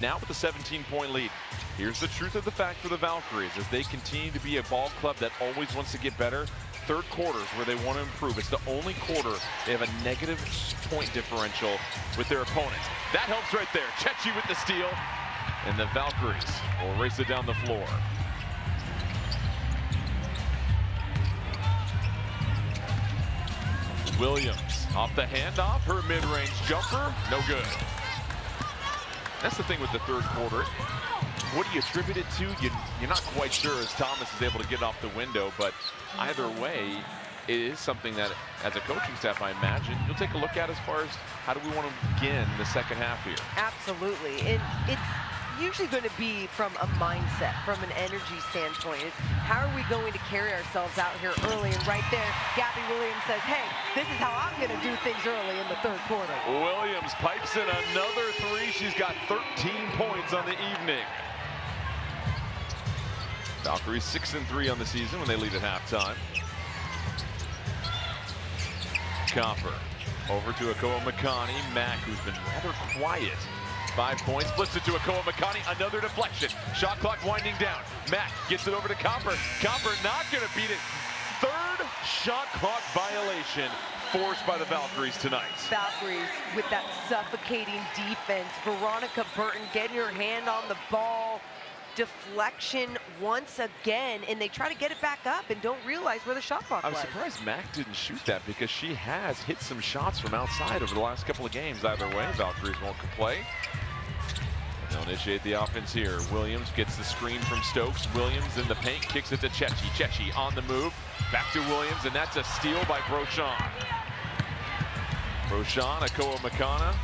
Now with a 17-point lead. Here's the truth of the fact for the Valkyries as they continue to be a ball club that always wants to get better. Third quarters where they want to improve. It's the only quarter they have a negative point differential with their opponents. That helps right there. Chechi with the steal, and the Valkyries will race it down the floor. Williams off the handoff, her mid-range jumper, no good. That's the thing with the third quarter. What do you attribute it to? You're not quite sure as Thomas is able to get off the window, but either way, it is something that, as a coaching staff, I imagine, you'll take a look at as far as how do we want to begin the second half here. Absolutely, and it's usually going to be from a mindset, from an energy standpoint. It's how are we going to carry ourselves out here early? And right there, Gabby Williams says, hey, this is how I'm going to do things early in the third quarter. Williams pipes in another three. She's got 13 points on the evening. Valkyries 6-3 on the season when they lead at halftime. Copper over to Akoa Makani. Mack, who's been rather quiet. 5 points, flips it to Akoa Makani, another deflection. Shot clock winding down. Mack gets it over to Copper. Copper not gonna beat it. Third shot clock violation forced by the Valkyries tonight. Valkyries with that suffocating defense. Veronica Burton getting her hand on the ball. Deflection once again, and they try to get it back up and don't realize where the shot clock was. I was surprised Mack didn't shoot that because she has hit some shots from outside over the last couple of games. Either way, Valkyries won't play. They'll initiate the offense here. Williams gets the screen from Stokes. Williams in the paint, kicks it to Chechi. Chechi on the move, back to Williams, and that's a steal by Brochan. Brochan, Akoa Makana,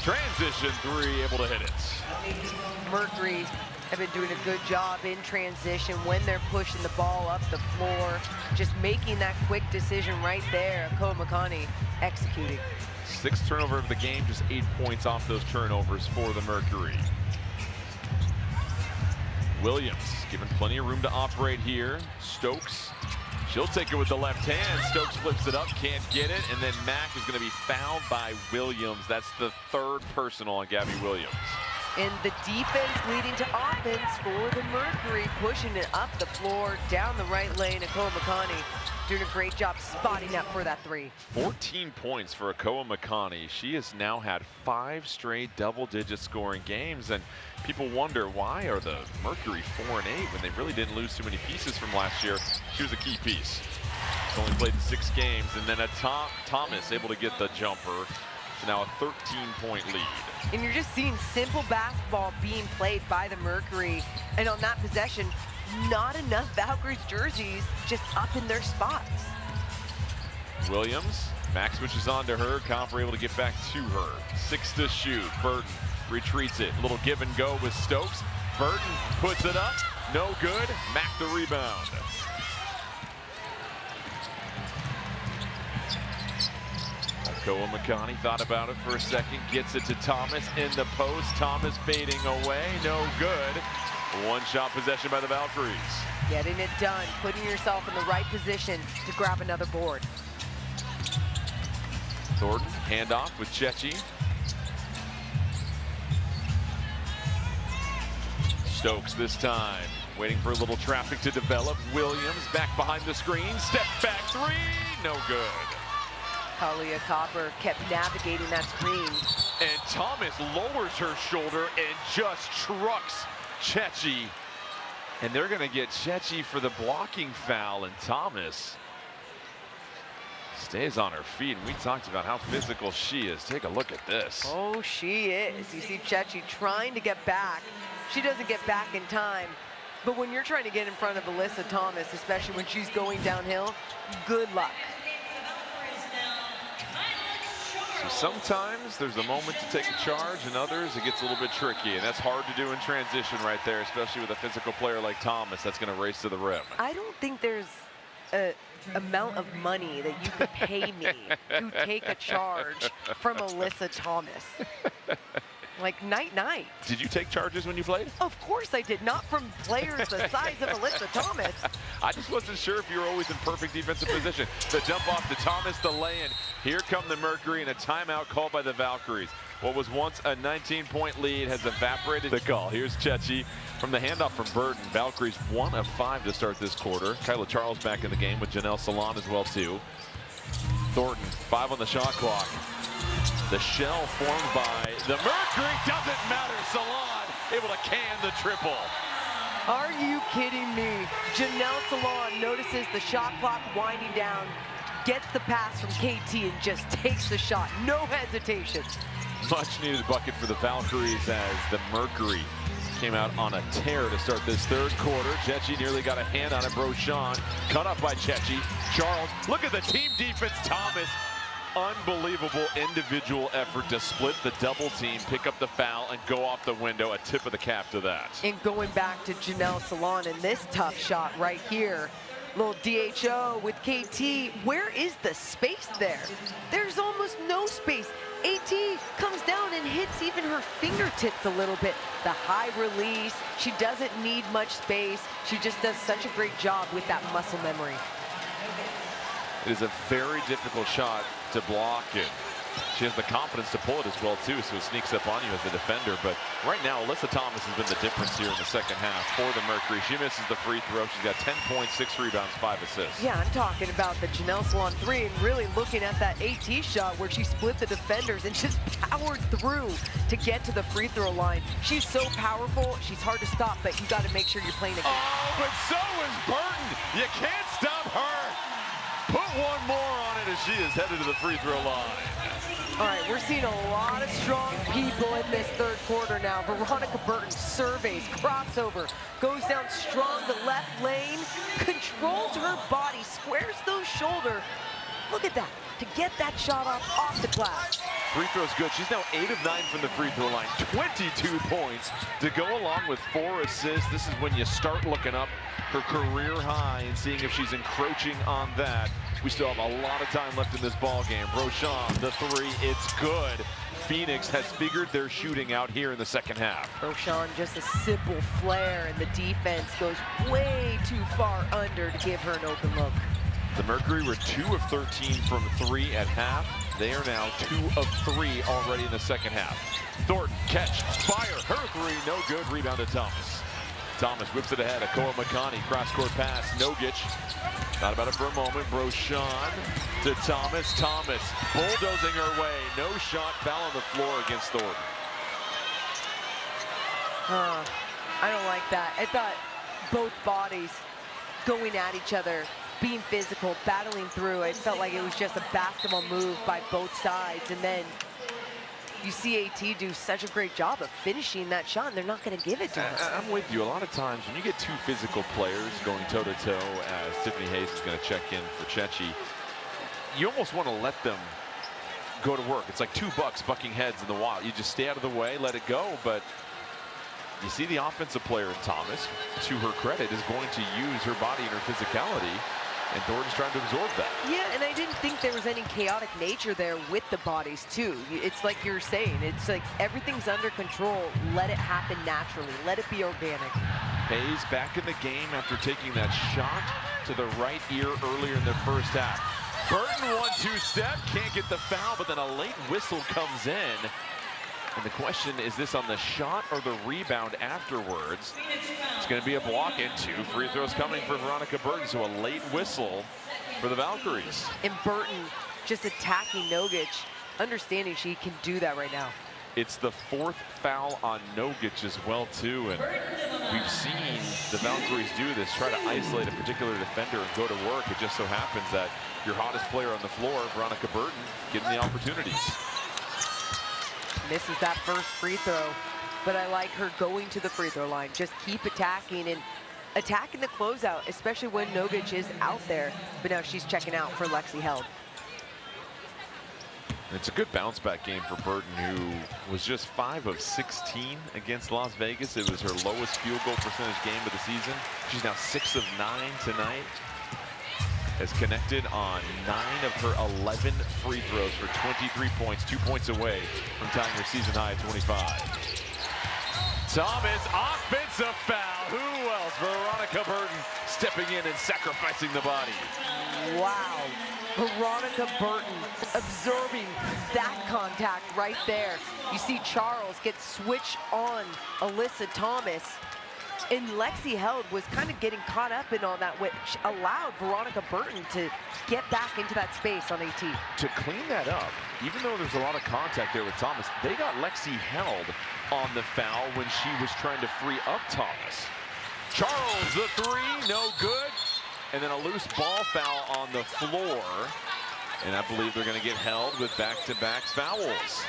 transition three, able to hit it. Mercury have been doing a good job in transition when they're pushing the ball up the floor, just making that quick decision right there. Akoa Makani executing. 6th turnover of the game, just 8 points off those turnovers for the Mercury. Williams given plenty of room to operate here. Stokes, she'll take it with the left hand. Stokes flips it up, can't get it, and then Mack is going to be fouled by Williams. That's the 3rd personal on Gabby Williams. And the defense leading to offense for the Mercury, pushing it up the floor, down the right lane. Akoa Makani doing a great job spotting up for that three. 14 points for Akoa Makani. She has now had 5 straight double-digit scoring games, and people wonder why are the Mercury 4-8 when they really didn't lose too many pieces from last year. She was a key piece. She's only played in 6 games, and then Thomas able to get the jumper. So now a 13-point lead. And you're just seeing simple basketball being played by the Mercury. And on that possession, not enough Valkyries jerseys just up in their spots. Williams, Mack switches on to her. Copper able to get back to her. 6 to shoot. Burton retreats it. A little give and go with Stokes. Burton puts it up. No good. Mack the rebound. Akoa Makani thought about it for a second, gets it to Thomas in the post. Thomas fading away, no good. One-shot possession by the Valkyries. Getting it done, putting yourself in the right position to grab another board. Thornton, handoff with Chechi. Stokes this time, waiting for a little traffic to develop. Williams back behind the screen, step back three, no good. Kalia Copper kept navigating that screen. And Thomas lowers her shoulder and just trucks Chechi. And they're going to get Chechi for the blocking foul, and Thomas stays on her feet. And we talked about how physical she is. Take a look at this. Oh, she is. You see Chechi trying to get back. She doesn't get back in time. But when you're trying to get in front of Alyssa Thomas, especially when she's going downhill, good luck. So sometimes there's a moment to take a charge, and others it gets a little bit tricky, and that's hard to do in transition right there, especially with a physical player like Thomas that's going to race to the rim. I don't think there's an amount of money that you could pay me to take a charge from Alyssa Thomas. Like night. Did you take charges when you played? Of course I did, not from players the size of Alyssa Thomas. I just wasn't sure if you were always in perfect defensive position. The dump off to Thomas, the lay-in. Here come the Mercury, and a timeout called by the Valkyries. What was once a 19-point lead has evaporated. The call. Here's Chechi from the handoff from Burton. Valkyries 1 of 5 to start this quarter. Kyla Charles back in the game with Janelle Salon as well too. Thornton 5 on the shot clock. The shell formed by the Mercury doesn't matter. Salon able to can the triple. Are you kidding me? Janelle Salon notices the shot clock winding down, gets the pass from KT and just takes the shot. No hesitation. Much needed bucket for the Valkyries as the Mercury came out on a tear to start this third quarter. Chechi nearly got a hand on it. Broshan cut up by Chechi. Charles, look at the team defense. Thomas, unbelievable individual effort to split the double team, pick up the foul, and go off the window. A tip of the cap to that. And going back to Janelle Salon and this tough shot right here. Little DHO with KT. Where is the space there? There's almost no space. AT comes down and hits even her fingertips a little bit. The high release. She doesn't need much space. She just does such a great job with that muscle memory. It is a very difficult shot to block it. She has the confidence to pull it as well too, so it sneaks up on you as a defender. But right now, Alyssa Thomas has been the difference here in the second half for the Mercury. She misses the free throw. She's got 10 points, 6 rebounds, 5 assists. Yeah, I'm talking about the Janelle Salon 3 and really looking at that AT shot where she split the defenders and just powered through to get to the free throw line. She's so powerful. She's hard to stop, but you got to make sure you're playing against. Oh, but so is Burton. You can't stop her. Put one more on it as she is headed to the free throw line. All right, we're seeing a lot of strong people in this third quarter now. Veronica Burton surveys, crossover, goes down strong the left lane, controls her body, squares those shoulders. Look at that, to get that shot off the glass. Free throw's good. She's now 8 of 9 from the free throw line, 22 points to go along with 4 assists. This is when you start looking up her career high and seeing if she's encroaching on that. We still have a lot of time left in this ball game. Broshan, the 3, it's good. Phoenix has figured their shooting out here in the second half. Broshan, just a simple flare, and the defense goes way too far under to give her an open look. The Mercury were 2 of 13 from 3 at half. They are now 2 of 3 already in the second half. Thornton, catch, fire, her 3, no good. Rebound to Thomas. Thomas whips it ahead. Akoa Makani, cross-court pass. Nogic, thought about it for a moment. Broshan to Thomas. Thomas bulldozing her way. No shot, foul on the floor against Thornton. I don't like that. I thought both bodies going at each other, being physical, battling through. It felt like it was just a basketball move by both sides. And then you see AT do such a great job of finishing that shot, and they're not going to give it to her. I'm with you. A lot of times when you get 2 physical players going toe-to-toe, as Tiffany Hayes is going to check in for Chechi, you almost want to let them go to work. It's like 2 bucks bucking heads in the wild. You just stay out of the way, let it go. But you see the offensive player in Thomas, to her credit, is going to use her body and her physicality. And Thornton's trying to absorb that. Yeah, and I didn't think there was any chaotic nature there with the bodies, too. It's like you're saying, it's like everything's under control. Let it happen naturally. Let it be organic. Hayes back in the game after taking that shot to the right ear earlier in the first half. Burton 1-2 step, can't get the foul, but then a late whistle comes in. And the question, is this on the shot or the rebound afterwards? It's going to be a block, and 2 free throws coming for Veronica Burton, so a late whistle for the Valkyries. And Burton just attacking Nogic, understanding she can do that right now. It's the 4th foul on Nogic as well, too, and we've seen the Valkyries do this, try to isolate a particular defender and go to work. It just so happens that your hottest player on the floor, Veronica Burton, getting the opportunities. Misses that first free throw, but I like her going to the free throw line. Just keep attacking and attacking the closeout, especially when Nogic is out there. But now she's checking out for Lexi Held. It's a good bounce back game for Burton, who was just 5 of 16 against Las Vegas. It was her lowest field goal percentage game of the season. She's now 6 of 9 tonight. Has connected on 9 of her 11 free throws for 23 points, 2 points away from tying her season high at 25. Thomas, offensive foul. Who else Charles. Veronica Burton stepping in and sacrificing the body. Wow. Veronica Burton observing that contact right there. You see Charles get switched on Alyssa Thomas. And Lexi Held was kind of getting caught up in all that, which allowed Veronica Burton to get back into that space on AT. To clean that up, even though there's a lot of contact there with Thomas, they got Lexi Held on the foul when she was trying to free up Thomas. Charles, the three, no good. And then a loose ball foul on the floor. And I believe they're going to get Held with back-to-back fouls.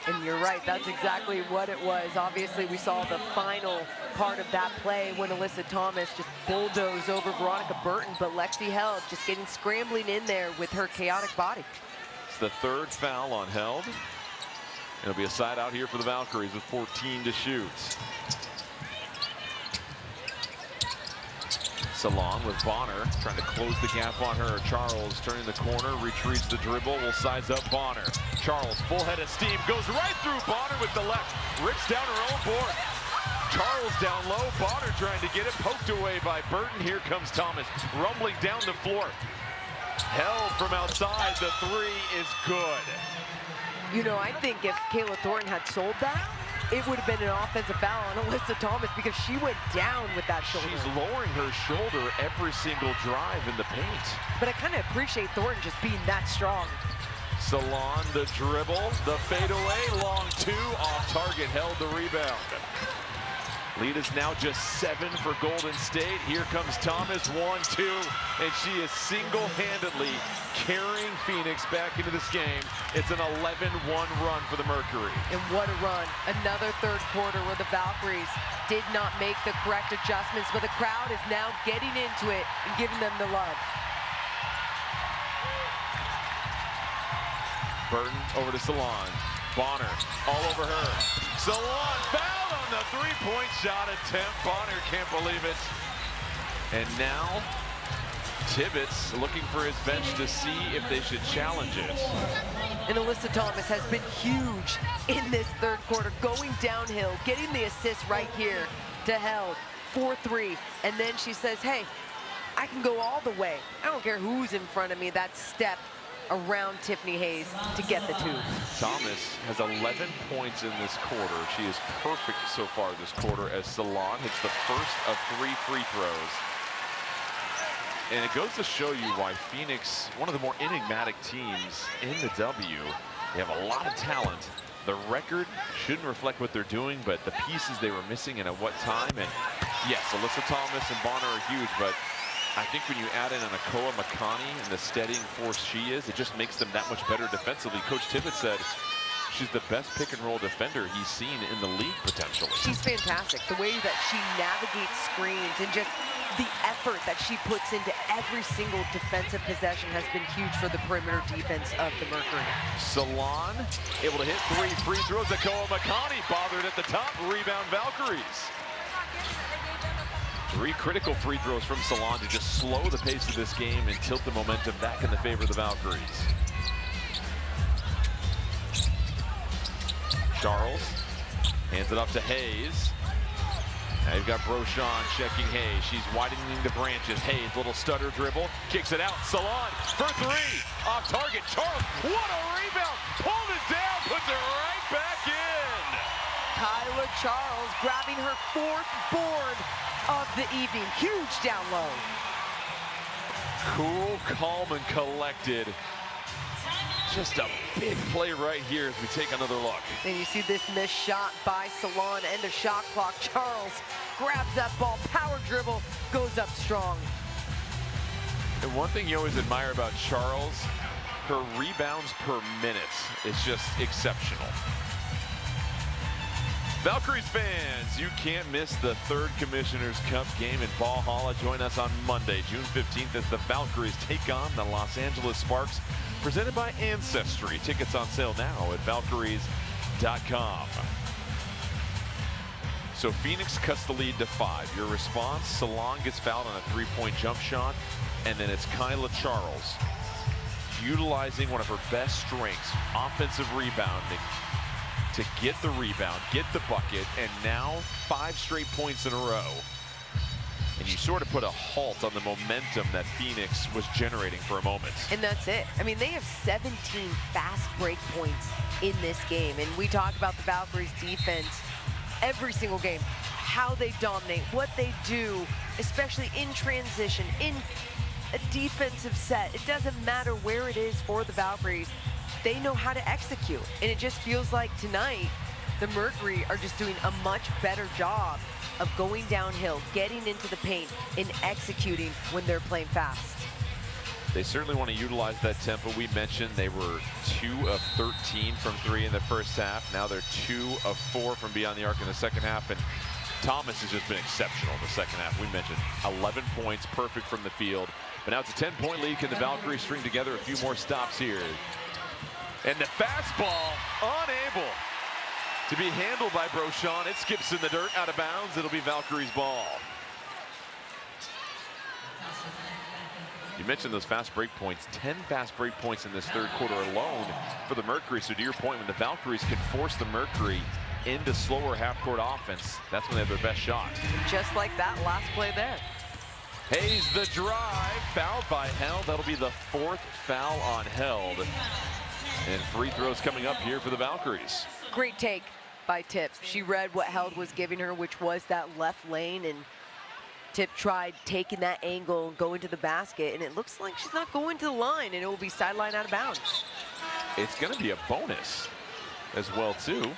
And you're right, that's exactly what it was. Obviously, we saw the final part of that play when Alyssa Thomas just bulldozed over Veronica Burton, but Lexi Held just getting scrambling in there with her chaotic body. It's the third foul on Held. It'll be a side out here for the Valkyries with 14 to shoot. Salon with Bonner trying to close the gap on her. Charles turning the corner, retrieves the dribble, will size up Bonner. Charles, full head of steam, goes right through Bonner with the left, rips down her own board. Charles down low, Bonner trying to get it, poked away by Burton. Here comes Thomas, rumbling down the floor. Held from outside, the three is good. You know, I think if Kayla Thornton had sold that, it would have been an offensive foul on Alyssa Thomas because she went down with that shoulder. She's lowering her shoulder every single drive in the paint. But I kind of appreciate Thornton just being that strong. Salon, the dribble, the fadeaway, long two, off target, Held the rebound. Lead is now just 7 for Golden State. Here comes Thomas, 1-2, and she is single-handedly carrying Phoenix back into this game. It's an 11-1 run for the Mercury. And what a run. Another third quarter where the Valkyries did not make the correct adjustments, but the crowd is now getting into it and giving them the love. Burton over to Salon. Bonner all over her. Salon fouled on the three-point shot attempt. Bonner can't believe it. And now Tibbetts looking for his bench to see if they should challenge it. And Alyssa Thomas has been huge in this third quarter, going downhill, getting the assist right here to Held, 4-3. And then she says, hey, I can go all the way. I don't care who's in front of me. That step around Tiffany Hayes to get the two. Thomas has 11 points in this quarter. She is perfect so far this quarter as Salon hits the first of 3 free throws. And it goes to show you why Phoenix, one of the more enigmatic teams in the W, they have a lot of talent. The record shouldn't reflect what they're doing, but the pieces they were missing and at what time. And yes, Alyssa Thomas and Bonner are huge, but I think when you add in an Akoa Makani and the steadying force she is, it just makes them that much better defensively. Coach Tibbetts said she's the best pick-and-roll defender he's seen in the league potentially. She's fantastic. The way that she navigates screens and just the effort that she puts into every single defensive possession has been huge for the perimeter defense of the Mercury. Salon able to hit 3 free throws. Akoa Makani bothered at the top. Rebound Valkyries. 3 critical free throws from Salon to just slow the pace of this game and tilt the momentum back in the favor of the Valkyries. Charles hands it up to Hayes. Now you've got Brochon checking Hayes. She's widening the branches. Hayes, little stutter dribble, kicks it out. Salon for 3, off target. Charles, what a rebound! Pulled it down, puts it right back in. Kyla Charles grabbing her 4th board of the evening. Huge down low. Cool, calm, and collected. Just a big play right here as we take another look. And you see this missed shot by Salon, end of shot clock. Charles grabs that ball, power dribble, goes up strong. And one thing you always admire about Charles, her rebounds per minute is just exceptional. Valkyries fans, you can't miss the 3rd Commissioner's Cup game in Valhalla. Join us on Monday, June 15th, as the Valkyries take on the Los Angeles Sparks, presented by Ancestry. Tickets on sale now at Valkyries.com. So Phoenix cuts the lead to 5. Your response, Salon gets fouled on a 3-point jump shot, and then it's Kyla Charles utilizing one of her best strengths, offensive rebounding, to get the rebound, get the bucket, and now 5 straight points in a row. and you sort of put a halt on the momentum that Phoenix was generating for a moment. And that's it. I mean, they have 17 fast break points in this game, and we talk about the Valkyries defense every single game, how they dominate, what they do, especially in transition, in a defensive set. It doesn't matter where it is for the Valkyries. They know how to execute, and it just feels like tonight the Mercury are just doing a much better job of going downhill, getting into the paint, and executing when they're playing fast. They certainly want to utilize that tempo. We mentioned they were 2 of 13 from 3 in the first half. Now they're 2 of 4 from beyond the arc in the second half. And Thomas has just been exceptional in the second half. We mentioned 11 points, perfect from the field. But now it's a 10-point lead. Can the Valkyries string together a few more stops here? And the fastball unable to be handled by Brochan. It skips in the dirt, out of bounds. It'll be Valkyries' ball. You mentioned those fast break points. 10 fast break points in this third quarter alone for the Mercury. So to your point, when the Valkyries can force the Mercury into slower half-court offense, that's when they have their best shot. Just like that last play there. Hayes, the drive, fouled by Held. That'll be the 4th foul on Held. And free throws coming up here for the Valkyries. Great take by Tip. She read what Held was giving her, which was that left lane, and Tip tried taking that angle and going to the basket, and it looks like she's not going to the line, and it will be sideline out of bounds. It's going to be a bonus as well, too.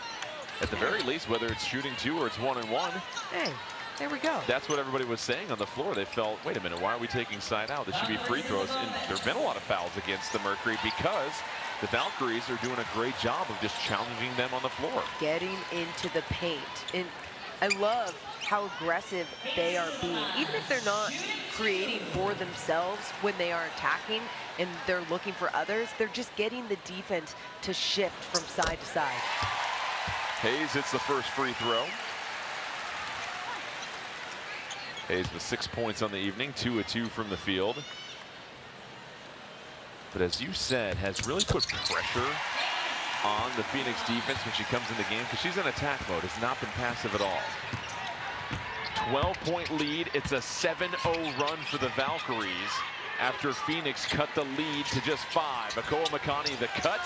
At the very least, whether it's shooting 2 or it's 1-and-1. Hey, there we go. That's what everybody was saying on the floor. They felt, wait a minute, why are we taking side out? This should be free throws. And there have been a lot of fouls against the Mercury because the Valkyries are doing a great job of just challenging them on the floor. Getting into the paint. And I love how aggressive they are being. Even if they're not creating for themselves when they are attacking and they're looking for others, they're just getting the defense to shift from side to side. Hayes hits the first free throw. Hayes with 6 points on the evening, 2 of 2 from the field. But as you said, has really put pressure on the Phoenix defense when she comes in the game, because she's in attack mode, has not been passive at all. 12-point lead. It's a 7-0 run for the Valkyries after Phoenix cut the lead to just 5. Akoa Makani, the cut,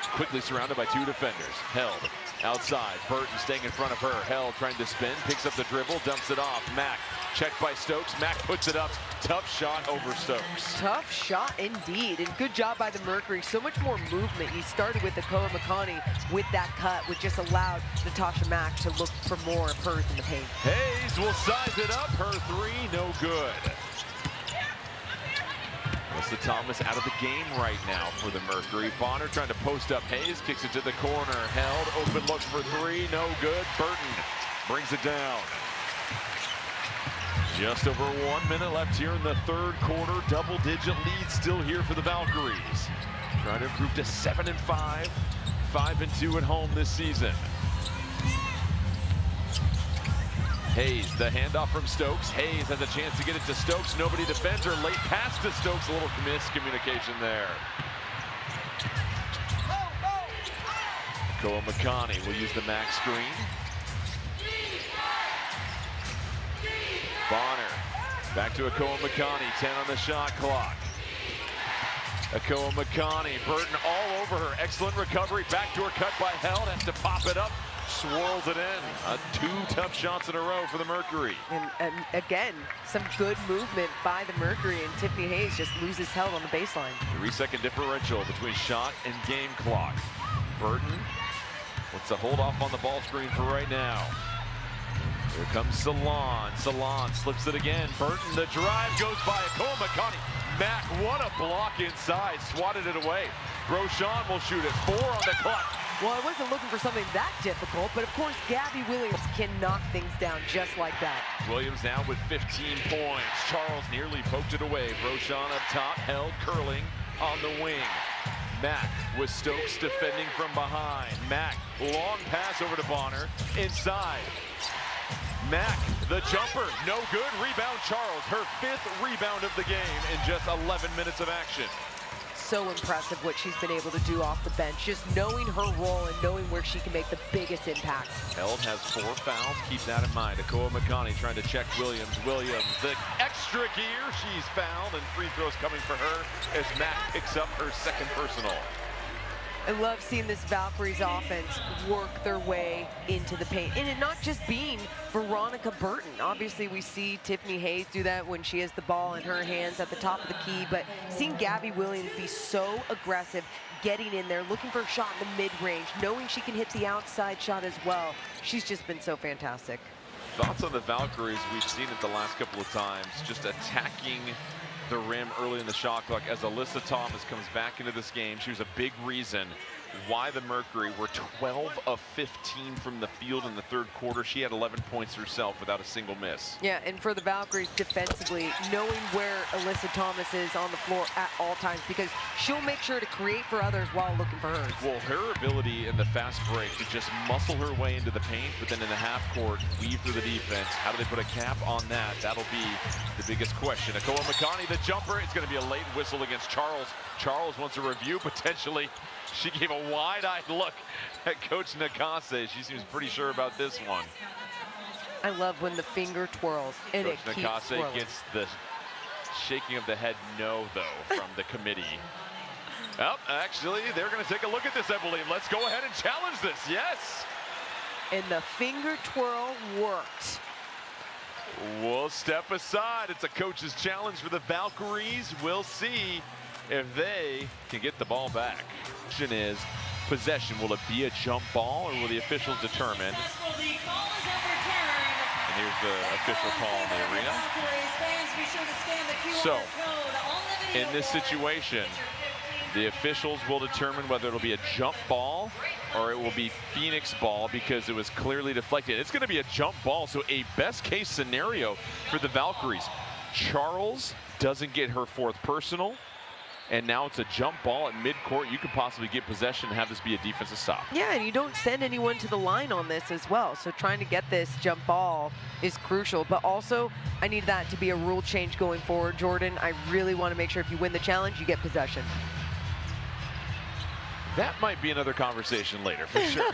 quickly surrounded by 2 defenders. Held outside. Burton staying in front of her. Held trying to spin, picks up the dribble, dumps it off. Mack checked by Stokes. Mack puts it up. Tough shot over Stokes. Tough shot indeed, and good job by the Mercury. So much more movement. You started with Akoa Makani with that cut, which just allowed Natasha Mack to look for more of hers in the paint. Hayes will size it up. Her 3, no good. Melissa Thomas out of the game right now for the Mercury. Bonner trying to post up Hayes, kicks it to the corner. Held, open look for 3, no good. Burton brings it down. Just over 1 minute left here in the third quarter. Double-digit lead still here for the Valkyries. Trying to improve to 7-5, 5-2 at home this season. Hayes, the handoff from Stokes. Hayes has a chance to get it to Stokes. Nobody defends her. Late pass to Stokes. A little miscommunication there. Akoa Makani will use the max screen. Bonner back to Akoa Makani. 10 on the shot clock. Akoa Makani, Burton all over her. Excellent recovery. Backdoor cut by Held. Has to pop it up. Swirls it in. 2 tough shots in a row for the Mercury. And again, some good movement by the Mercury, and Tiffany Hayes just loses Held on the baseline. 3-second differential between shot and game clock. Burton wants to hold off on the ball screen for right now. Here comes Salon. Salon slips it again. Burton, the drive goes by Akoa Makani. Mack, what a block inside. Swatted it away. Brochan will shoot it. 4 on the clock. Well, I wasn't looking for something that difficult, but of course, Gabby Williams can knock things down just like that. Williams now with 15 points. Charles nearly poked it away. Brochan up top, Held, curling on the wing. Mack with Stokes defending from behind. Mack, long pass over to Bonner. Inside. Mack, the jumper, no good. Rebound Charles, her 5th rebound of the game in just 11 minutes of action. so impressive what she's been able to do off the bench, just knowing her role and knowing where she can make the biggest impact. Held has 4 fouls. Keep that in mind. Akoa Makani trying to check Williams. Williams, the extra gear. She's fouled, and free throws coming for her as Mac picks up her second personal. I love seeing this Valkyries offense work their way into the paint. And it not just being Veronica Burton. Obviously, we see Tiffany Hayes do that when she has the ball in her hands at the top of the key. But seeing Gabby Williams be so aggressive, getting in there, looking for a shot in the mid-range, knowing she can hit the outside shot as well. She's just been so fantastic. Thoughts on the Valkyries? We've seen it the last couple of times, just attacking the rim early in the shot clock. As Alyssa Thomas comes back into this game, she was a big reason why the Mercury were 12 of 15 from the field in the third quarter. She had 11 points herself without a single miss. Yeah, and for the Valkyries defensively, knowing where Alyssa Thomas is on the floor at all times, because she'll make sure to create for others while looking for hers. Well, her ability in the fast break to just muscle her way into the paint, but then in the half court, weave through the defense. How do they put a cap on that? That'll be the biggest question. Akoa Makani, the jumper. It's going to be a late whistle against Charles. Charles wants a review, potentially. She gave a wide-eyed look at Coach Nakase. She seems pretty sure about this one. I love when the finger twirls and Coach it keeps Nakase twirling. gets the shaking of the head no, though, from the committee. Well, actually, they're going to take a look at this, I believe. Let's go ahead and challenge this. Yes. And the finger twirl worked. We'll step aside. It's a coach's challenge for the Valkyries. We'll see if they can get the ball back. Question is, possession, will it be a jump ball or will the officials determine? And here's the official call in the arena. So, in this situation, the officials will determine whether it'll be a jump ball or it will be Phoenix ball because it was clearly deflected. It's going to be a jump ball, so a best case scenario for the Valkyries. Charles doesn't get her 4th personal, and now it's a jump ball at midcourt. You could possibly get possession and have this be a defensive stop. Yeah, and you don't send anyone to the line on this as well. So trying to get this jump ball is crucial. But also, I need that to be a rule change going forward, Jordan. I really want to make sure if you win the challenge, you get possession. That might be another conversation later, for sure.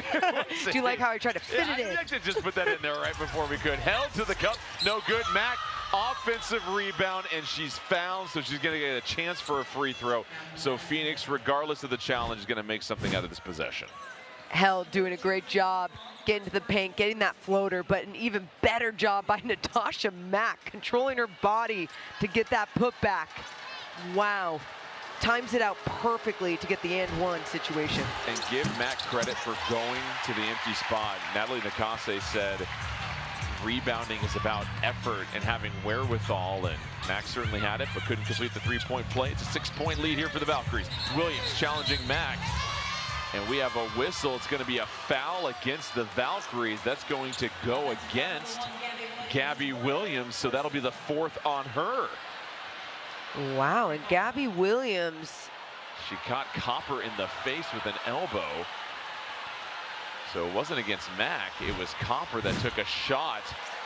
Do you like how I tried to fit it in? I actually just put that in there right before we could. Held to the cup, no good. Mac, offensive rebound, and she's fouled, so she's going to get a chance for a free throw. So Phoenix, regardless of the challenge, is going to make something out of this possession. Held doing a great job getting to the paint, getting that floater, but an even better job by Natasha Mack, controlling her body to get that putback. Wow. Times it out perfectly to get the and one situation. And give Mac credit for going to the empty spot. Natalie Nakase said rebounding is about effort and having wherewithal, and Mac certainly had it, but couldn't complete the 3-point play. It's a 6-point lead here for the Valkyries. Williams challenging Mac, and we have a whistle. It's going to be a foul against the Valkyries. That's going to go against Gabby Williams, so that'll be the 4th on her. Wow, and Gabby Williams. She caught Copper in the face with an elbow. So it wasn't against Mac, it was Copper that took a shot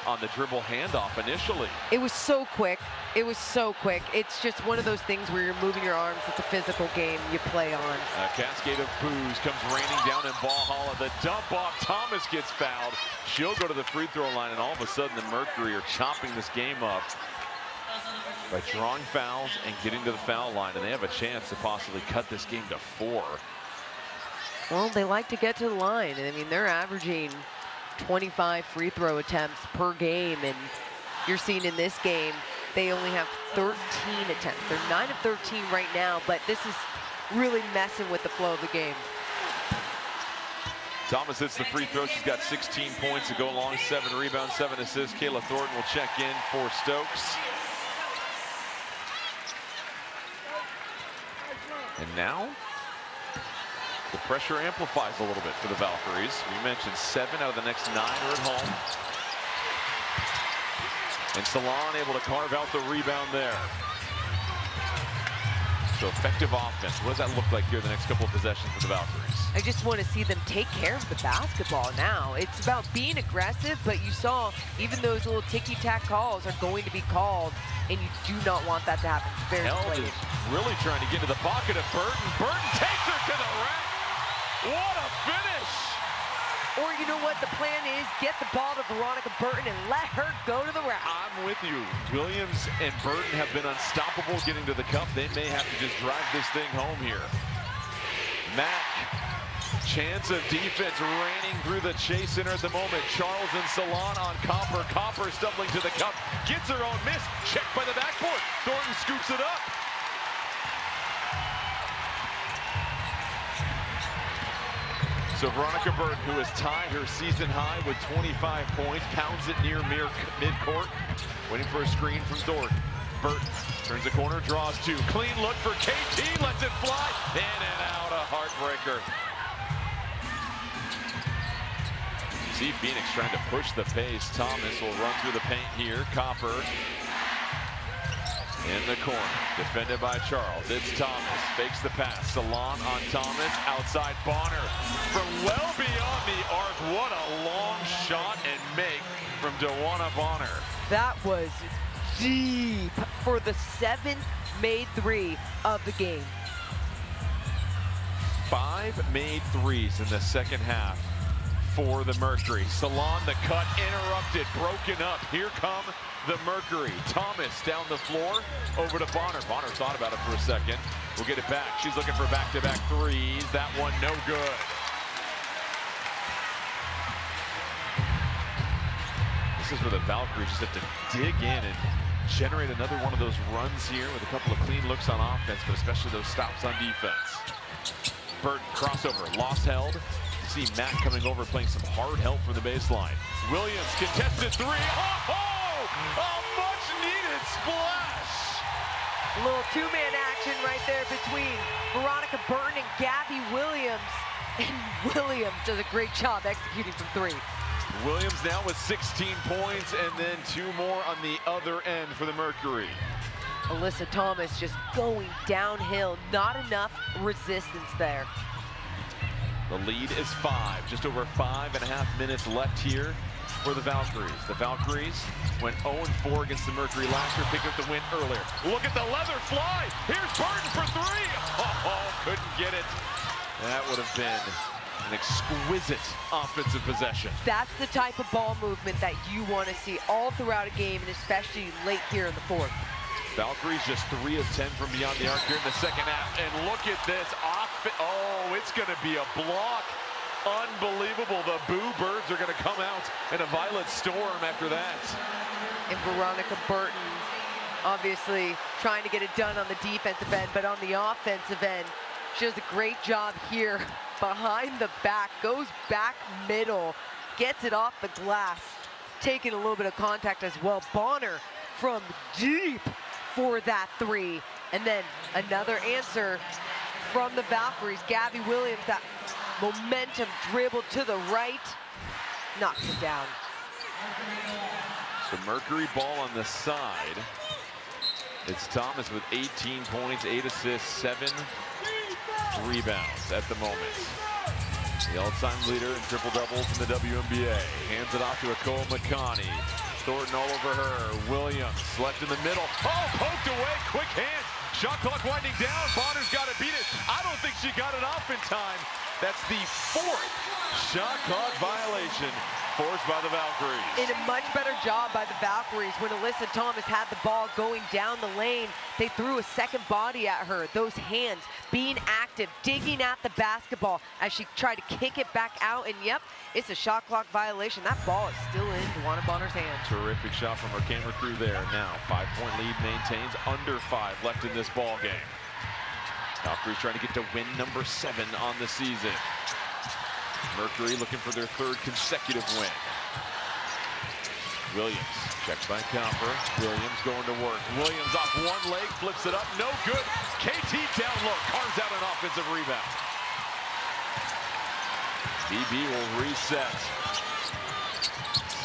on the dribble handoff initially. It was so quick. It was so quick. It's just one of those things where you're moving your arms. It's a physical game you play on. A cascade of boos comes raining down in Ball Hall. The dump off, Thomas gets fouled. She'll go to the free throw line, and all of a sudden the Mercury are chopping this game up by drawing fouls and getting to the foul line, and they have a chance to possibly cut this game to 4. Well, they like to get to the line. I mean, they're averaging 25 free throw attempts per game, and you're seeing in this game, they only have 13 attempts. They're 9 of 13 right now, but this is really messing with the flow of the game. Thomas hits the free throw. She's got 16 points to go along, 7 rebounds, 7 assists. Kayla Thornton will check in for Stokes. And now, the pressure amplifies a little bit for the Valkyries. We mentioned 7 out of the next 9 are at home. And Salon able to carve out the rebound there. So effective offense. What does that look like here the next couple of possessions for the Valkyries? I just want to see them take care of the basketball now. It's about being aggressive, but you saw even those little ticky-tack calls are going to be called and you do not want that to happen. It's very Held late. is really trying to get into the pocket of Burton. Burton takes her to the rack. What a finish! Or you know what, the plan is, get the ball to Veronica Burton and let her go to the rack. I'm with you. Williams and Burton have been unstoppable getting to the cup. They may have to just drive this thing home here. Mack, chance of defense raining through the Chase Center at the moment. Charles and Salon on Copper. Copper stumbling to the cup, gets her own miss, checked by the backboard. Thornton scoops it up. So Veronica Burton, who has tied her season high with 25 points, pounds it near midcourt, waiting for a screen from Thornton. Burton turns the corner, draws two. Clean look for KT, lets it fly. In and out, a heartbreaker. See Phoenix trying to push the pace. Thomas will run through the paint here. Copper in the corner, defended by Charles. It's Thomas, fakes the pass. Salon on Thomas, outside Bonner. From well beyond the arc, what a long shot and make from DeWanna Bonner. That was deep for the 7th made three of the game. 5 made threes in the second half for the Mercury. Salon, the cut interrupted, broken up. Here come the Mercury. Thomas down the floor, over to Bonner. Bonner thought about it for a second. We'll get it back. She's looking for back-to-back threes. That one no good. This is where the Valkyries just have to dig in and generate another one of those runs here with a couple of clean looks on offense, but especially those stops on defense. Burton, crossover, lost held. You see Matt coming over, playing some hard help from the baseline. Williams, contested three. Oh! A much-needed splash! A little two-man action right there between Veronica Burton and Gabby Williams. And Williams does a great job executing from three. Williams now with 16 points, and then 2 more on the other end for the Mercury. Alyssa Thomas just going downhill. Not enough resistance there. The lead is 5. Just over 5.5 minutes left here for the Valkyries. The Valkyries went 0-4 against the Mercury last year, picked up the win earlier. Look at the leather fly. Here's Burton for 3. Oh, couldn't get it. That would have been an exquisite offensive possession. That's the type of ball movement that you want to see all throughout a game, and especially late here in the fourth. Valkyries just 3 of 10 from beyond the arc here in the second half. And look at this. Oh, it's going to be a block. Unbelievable. The Boo Birds are going to come out in a violent storm after that. And Veronica Burton obviously trying to get it done on the defensive end, but on the offensive end, she does a great job here behind the back, goes back middle, gets it off the glass, taking a little bit of contact as well. Bonner from deep for that 3. And then another answer from the Valkyries. Gabby Williams, that momentum dribble to the right, knocks it down. So Mercury ball on the side. It's Thomas with 18 points, 8 assists, 7 rebounds at the moment. The all-time leader in triple-doubles in the WNBA. Hands it off to Akoa Makani. Thornton all over her. Williams left in the middle. Oh, poked away. Quick hands. Shot clock winding down. Bonner's got to beat it. I don't think she got it off in time. That's the 4th shot clock violation forced by the Valkyries. In a much better job by the Valkyries. When Alyssa Thomas had the ball going down the lane, they threw a second body at her. Those hands being active, digging at the basketball as she tried to kick it back out. And yep, it's a shot clock violation. That ball is still in DeWanna Bonner's hands. Terrific shot from her camera crew there. Now 5-point lead maintains, under 5 left in this ball game. Valkyries trying to get to win number 7 on the season. Mercury looking for their 3rd consecutive win. Williams checks by Copper. Williams going to work. Williams off one leg, flips it up, no good. KT down low, carves out an offensive rebound. VB will reset.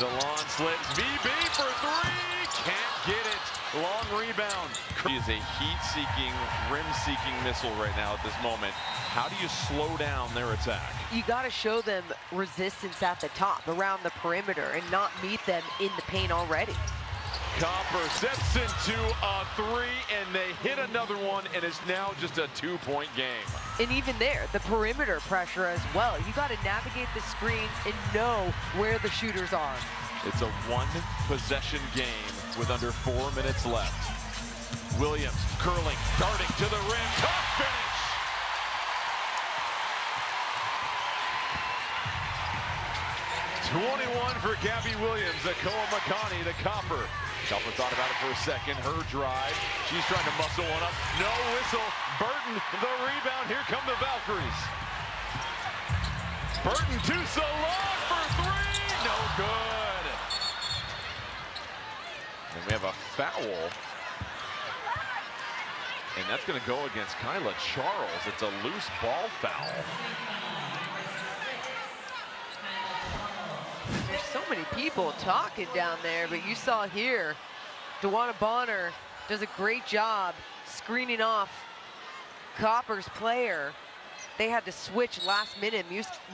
Salon slips, VB for 3, can't get it. Long rebound. He is a heat-seeking, rim-seeking missile right now at this moment. How do you slow down their attack? You got to show them resistance at the top, around the perimeter, and not meet them in the paint already. Copper steps into a three, and they hit another one, and it's now just a 2-point game. And even there, the perimeter pressure as well. You got to navigate the screens and know where the shooters are. It's a one-possession game with under 4 minutes left. Williams curling, darting to the rim, tough finish. #21 for Gabby Williams, Akoa Makani to Copper. Copper thought about it for a second, her drive. She's trying to muscle one up, no whistle. Burton, the rebound, here come the Valkyries. Burton to Salon for three, no good. And we have a foul. And that's gonna go against Kyla Charles. It's a loose ball foul. There's so many people talking down there, but you saw here, DeWanna Bonner does a great job screening off Copper's player. They had to switch last minute,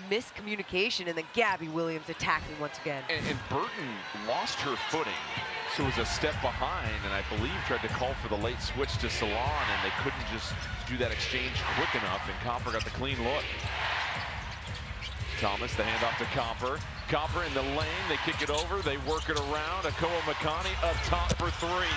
miscommunication, and then Gabby Williams attacking once again. And Burton lost her footing, so was a step behind, and I believe tried to call for the late switch to Salon, and they couldn't just do that exchange quick enough, and Copper got the clean look. Thomas, the handoff to Copper. Copper in the lane, they kick it over, they work it around. Akoa Makani up top for three.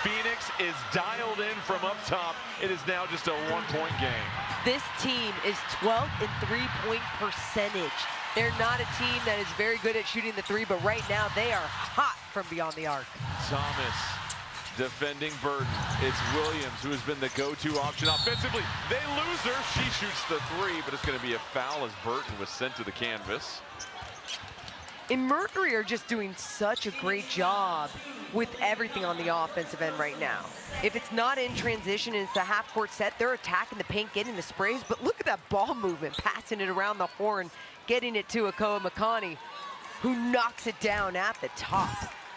Phoenix is dialed in from up top. It is now just a 1-point game. This team is 12th in three-point percentage. They're not a team that is very good at shooting the three, but right now they are hot from beyond the arc. Thomas defending Burton. It's Williams who has been the go-to option offensively. They lose her. She shoots the three, but it's going to be a foul as Burton was sent to the canvas. And Mercury are just doing such a great job with everything on the offensive end right now. If it's not in transition and it's a half-court set, they're attacking the paint, getting the sprays, but look at that ball movement, passing it around the horn, getting it to Akoa Makani, who knocks it down at the top.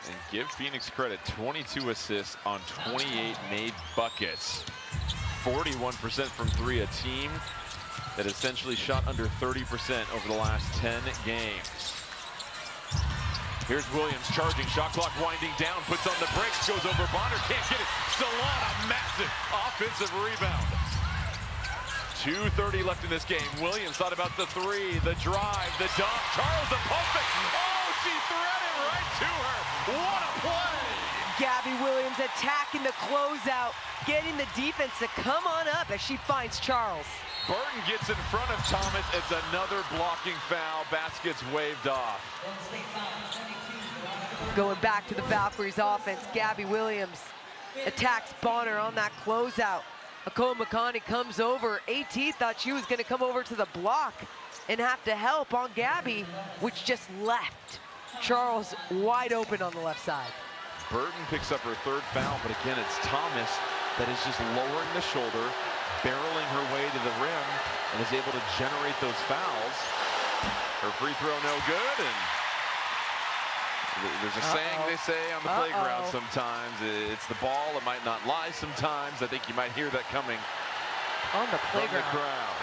And give Phoenix credit, 22 assists on 28 made buckets. 41% from three, a team that essentially shot under 30% over the last 10 games. Here's Williams charging, shot clock winding down, puts on the brakes, goes over Bonner, can't get it. Salon, a massive offensive rebound. 2:30 left in this game. Williams thought about the three, the drive, the dunk. Charles, the pump fake. Oh, she threaded right to her. What a play! Gabby Williams attacking the closeout, getting the defense to come on up as she finds Charles. Burton gets in front of Thomas. It's another blocking foul. Basket's waved off. Going back to the Valkyries offense, Gabby Williams attacks Bonner on that closeout. Akoa Makani comes over. AT thought she was going to come over to the block and have to help on Gabby, which just left Charles wide open on the left side. Burton picks up her third foul, but again, it's Thomas that is just lowering the shoulder, barreling her way to the rim, and is able to generate those fouls. Her free throw no good, and there's a saying they say on the playground sometimes. It's the ball, it might not lie sometimes. I think you might hear that coming on the playground. From the crowd.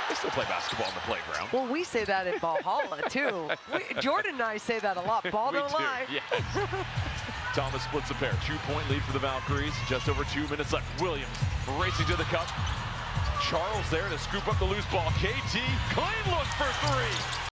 They still play basketball on the playground. Well, we say that in Valhalla, too. Jordan and I say that a lot. Ball don't lie. Yes. Thomas splits a pair. 2-point lead for the Valkyries. Just over 2 minutes left. Williams racing to the cup. Charles there to scoop up the loose ball. KT, clean look for three.